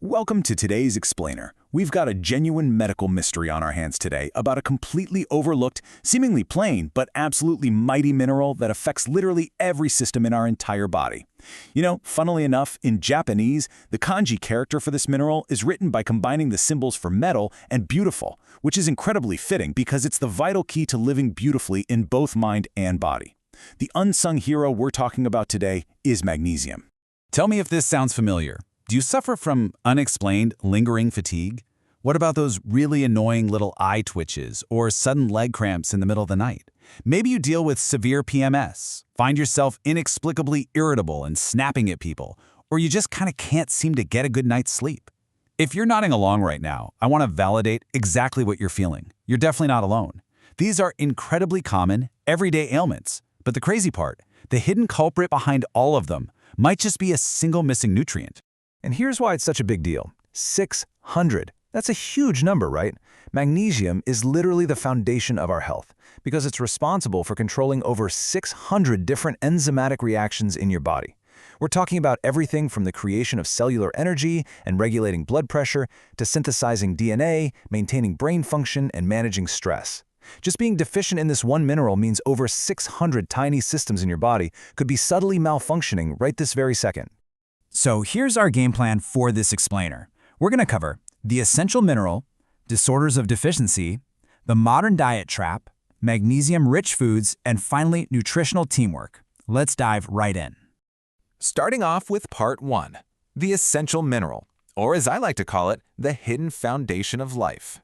Welcome to today's Explainer. We've got a genuine medical mystery on our hands today about a completely overlooked, seemingly plain, but absolutely mighty mineral that affects literally every system in our entire body. You know, funnily enough, in Japanese, the kanji character for this mineral is written by combining the symbols for metal and beautiful, which is incredibly fitting because it's the vital key to living beautifully in both mind and body. The unsung hero we're talking about today is magnesium. Tell me if this sounds familiar. Do you suffer from unexplained, lingering fatigue? What about those really annoying little eye twitches or sudden leg cramps in the middle of the night? Maybe you deal with severe PMS, find yourself inexplicably irritable and snapping at people, or you just kind of can't seem to get a good night's sleep. If you're nodding along right now, I want to validate exactly what you're feeling. You're definitely not alone. These are incredibly common, everyday ailments. But the crazy part, the hidden culprit behind all of them might just be a single missing nutrient. And here's why it's such a big deal. 600. That's a huge number, right? Magnesium is literally the foundation of our health because it's responsible for controlling over 600 different enzymatic reactions in your body. We're talking about everything from the creation of cellular energy and regulating blood pressure to synthesizing DNA, maintaining brain function, and managing stress. Just being deficient in this one mineral means over 600 tiny systems in your body could be subtly malfunctioning right this very second. So here's our game plan for this explainer. We're going to cover the essential mineral, disorders of deficiency, the modern diet trap, magnesium-rich foods, and finally, nutritional teamwork. Let's dive right in. Starting off with Part 1, the essential mineral, or as I like to call it, the hidden foundation of life.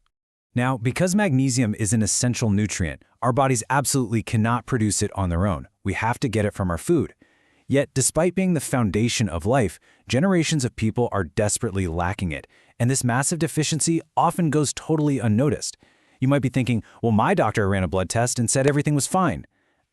Now, because magnesium is an essential nutrient, our bodies absolutely cannot produce it on their own. We have to get it from our food. Yet, despite being the foundation of life, generations of people are desperately lacking it, and this massive deficiency often goes totally unnoticed. You might be thinking, well, my doctor ran a blood test and said everything was fine.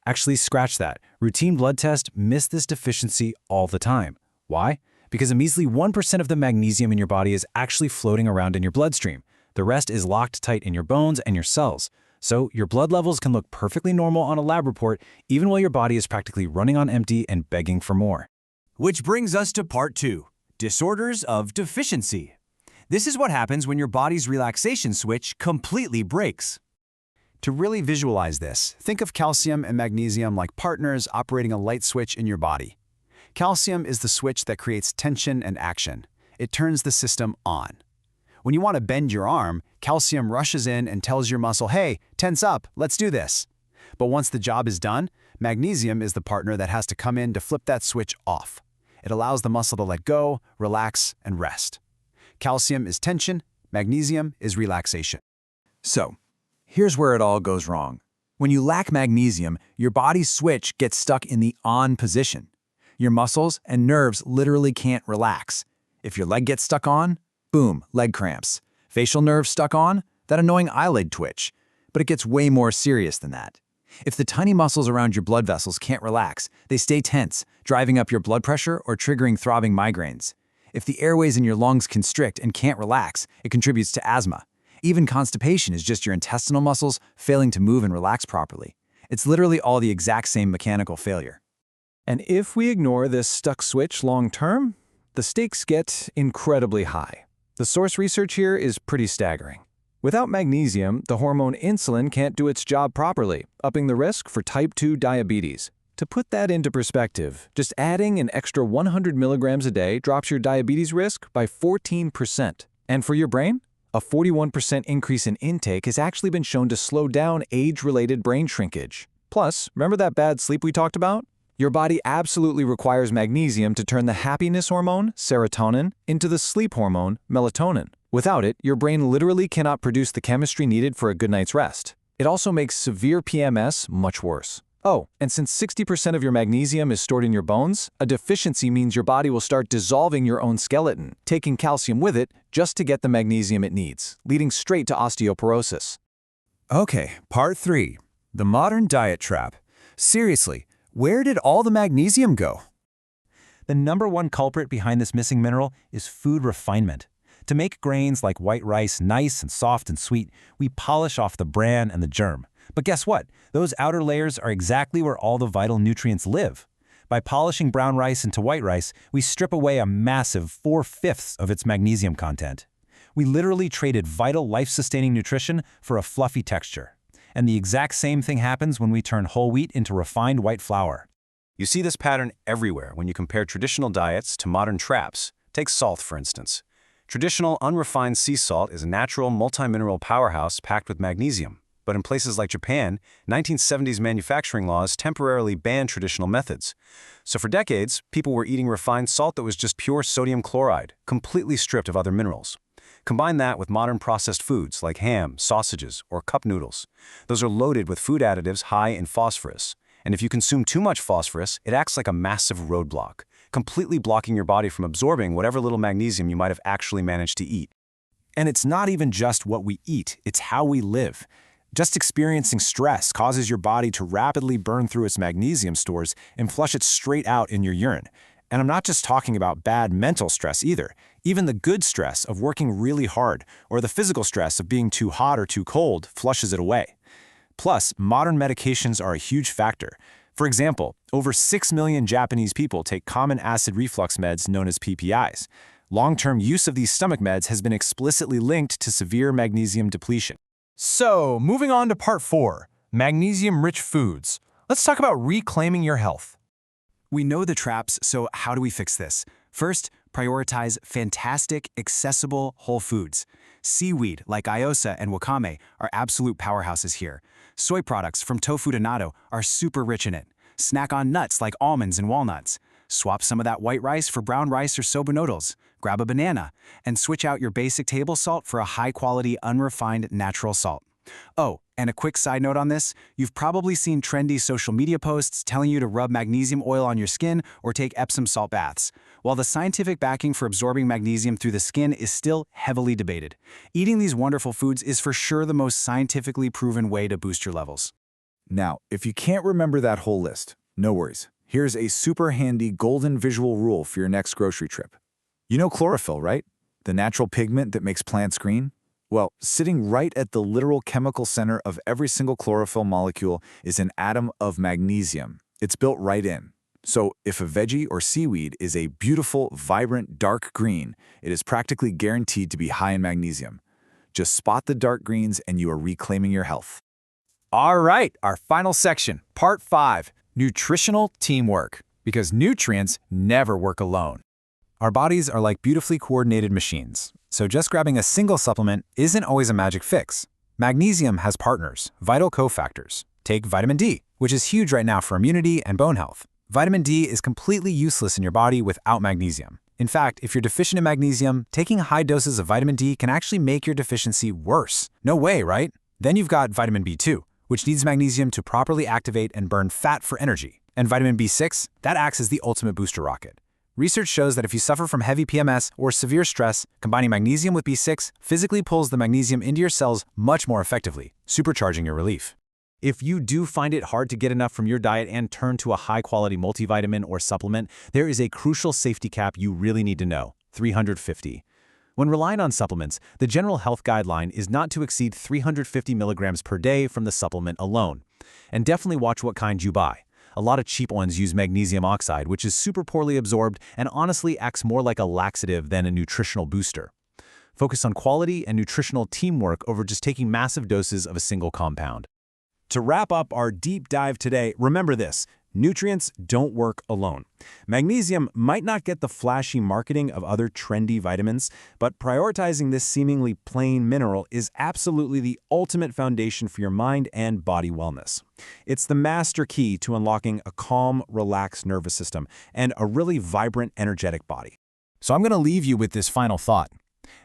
Actually, scratch that. Routine blood tests miss this deficiency all the time. Why? Because a measly 1% of the magnesium in your body is actually floating around in your bloodstream. The rest is locked tight in your bones and your cells. So your blood levels can look perfectly normal on a lab report, even while your body is practically running on empty and begging for more. Which brings us to Part 2, disorders of deficiency. This is what happens when your body's relaxation switch completely breaks. To really visualize this, think of calcium and magnesium like partners operating a light switch in your body. Calcium is the switch that creates tension and action. It turns the system on. When you want to bend your arm, calcium rushes in and tells your muscle, hey, tense up, let's do this. But once the job is done, magnesium is the partner that has to come in to flip that switch off. It allows the muscle to let go, relax, and rest. Calcium is tension, magnesium is relaxation. So, here's where it all goes wrong. When you lack magnesium, your body's switch gets stuck in the on position. Your muscles and nerves literally can't relax. If your leg gets stuck on, boom, leg cramps. Facial nerve stuck on, that annoying eyelid twitch. But it gets way more serious than that. If the tiny muscles around your blood vessels can't relax, they stay tense, driving up your blood pressure or triggering throbbing migraines. If the airways in your lungs constrict and can't relax, it contributes to asthma. Even constipation is just your intestinal muscles failing to move and relax properly. It's literally all the exact same mechanical failure. And if we ignore this stuck switch long term, the stakes get incredibly high. The source research here is pretty staggering. Without magnesium, the hormone insulin can't do its job properly, upping the risk for type 2 diabetes. To put that into perspective, just adding an extra 100 milligrams a day drops your diabetes risk by 14%. And for your brain, a 41% increase in intake has actually been shown to slow down age-related brain shrinkage. Plus, remember that bad sleep we talked about? Your body absolutely requires magnesium to turn the happiness hormone, serotonin, into the sleep hormone, melatonin. Without it, your brain literally cannot produce the chemistry needed for a good night's rest. It also makes severe PMS much worse. Oh, and since 60% of your magnesium is stored in your bones, a deficiency means your body will start dissolving your own skeleton, taking calcium with it just to get the magnesium it needs, leading straight to osteoporosis. Okay, Part 3, the modern diet trap. Seriously, where did all the magnesium go? The number one culprit behind this missing mineral is food refinement. To make grains like white rice nice and soft and sweet, we polish off the bran and the germ. But guess what? Those outer layers are exactly where all the vital nutrients live. By polishing brown rice into white rice, we strip away a massive 4/5 of its magnesium content. We literally traded vital life-sustaining nutrition for a fluffy texture. And the exact same thing happens when we turn whole wheat into refined white flour. You see this pattern everywhere when you compare traditional diets to modern traps. Take salt, for instance. Traditional unrefined sea salt is a natural multi-mineral powerhouse packed with magnesium. But in places like Japan, 1970s manufacturing laws temporarily banned traditional methods. So for decades, people were eating refined salt that was just pure sodium chloride, completely stripped of other minerals. Combine that with modern processed foods like ham, sausages, or cup noodles. Those are loaded with food additives high in phosphorus. And if you consume too much phosphorus, it acts like a massive roadblock, completely blocking your body from absorbing whatever little magnesium you might have actually managed to eat. And it's not even just what we eat, it's how we live. Just experiencing stress causes your body to rapidly burn through its magnesium stores and flush it straight out in your urine. And I'm not just talking about bad mental stress either. Even the good stress of working really hard or the physical stress of being too hot or too cold flushes it away. Plus, modern medications are a huge factor. For example, over 6 million Japanese people take common acid reflux meds known as PPIs. Long-term use of these stomach meds has been explicitly linked to severe magnesium depletion. So, moving on to part 4, magnesium-rich foods. Let's talk about reclaiming your health. We know the traps, so how do we fix this? First, prioritize fantastic, accessible whole foods. Seaweed, like Iosa and wakame, are absolute powerhouses here. Soy products, from tofu to natto, are super rich in it. Snack on nuts like almonds and walnuts. Swap some of that white rice for brown rice or soba noodles. Grab a banana, and switch out your basic table salt for a high-quality, unrefined natural salt. Oh, and a quick side note on this, you've probably seen trendy social media posts telling you to rub magnesium oil on your skin or take Epsom salt baths. While the scientific backing for absorbing magnesium through the skin is still heavily debated, eating these wonderful foods is for sure the most scientifically proven way to boost your levels. Now, if you can't remember that whole list, no worries. Here's a super handy golden visual rule for your next grocery trip. You know chlorophyll, right? The natural pigment that makes plants green? Well, sitting right at the literal chemical center of every single chlorophyll molecule is an atom of magnesium. It's built right in. So if a veggie or seaweed is a beautiful, vibrant, dark green, it is practically guaranteed to be high in magnesium. Just spot the dark greens and you are reclaiming your health. All right, our final section, part 5, nutritional teamwork, because nutrients never work alone. Our bodies are like beautifully coordinated machines, so just grabbing a single supplement isn't always a magic fix. Magnesium has partners, vital cofactors. Take vitamin D, which is huge right now for immunity and bone health. Vitamin D is completely useless in your body without magnesium. In fact, if you're deficient in magnesium, taking high doses of vitamin D can actually make your deficiency worse. No way, right? Then you've got vitamin B2, which needs magnesium to properly activate and burn fat for energy. And vitamin B6, that acts as the ultimate booster rocket. Research shows that if you suffer from heavy PMS or severe stress, combining magnesium with B6 physically pulls the magnesium into your cells much more effectively, supercharging your relief. If you do find it hard to get enough from your diet and turn to a high-quality multivitamin or supplement, there is a crucial safety cap you really need to know: 350. When relying on supplements, the general health guideline is not to exceed 350 milligrams per day from the supplement alone. And definitely watch what kind you buy. A lot of cheap ones use magnesium oxide, which is super poorly absorbed and honestly acts more like a laxative than a nutritional booster. Focus on quality and nutritional teamwork over just taking massive doses of a single compound. To wrap up our deep dive today, remember this: nutrients don't work alone. Magnesium might not get the flashy marketing of other trendy vitamins, but prioritizing this seemingly plain mineral is absolutely the ultimate foundation for your mind and body wellness. It's the master key to unlocking a calm, relaxed nervous system and a really vibrant, energetic body. So I'm going to leave you with this final thought.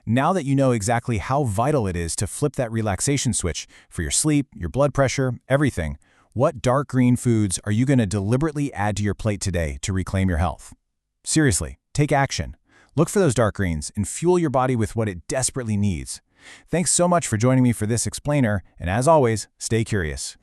Now that you know exactly how vital it is to flip that relaxation switch for your sleep, your blood pressure, everything, what dark green foods are you going to deliberately add to your plate today to reclaim your health? Seriously, take action. Look for those dark greens and fuel your body with what it desperately needs. Thanks so much for joining me for this explainer, and as always, stay curious.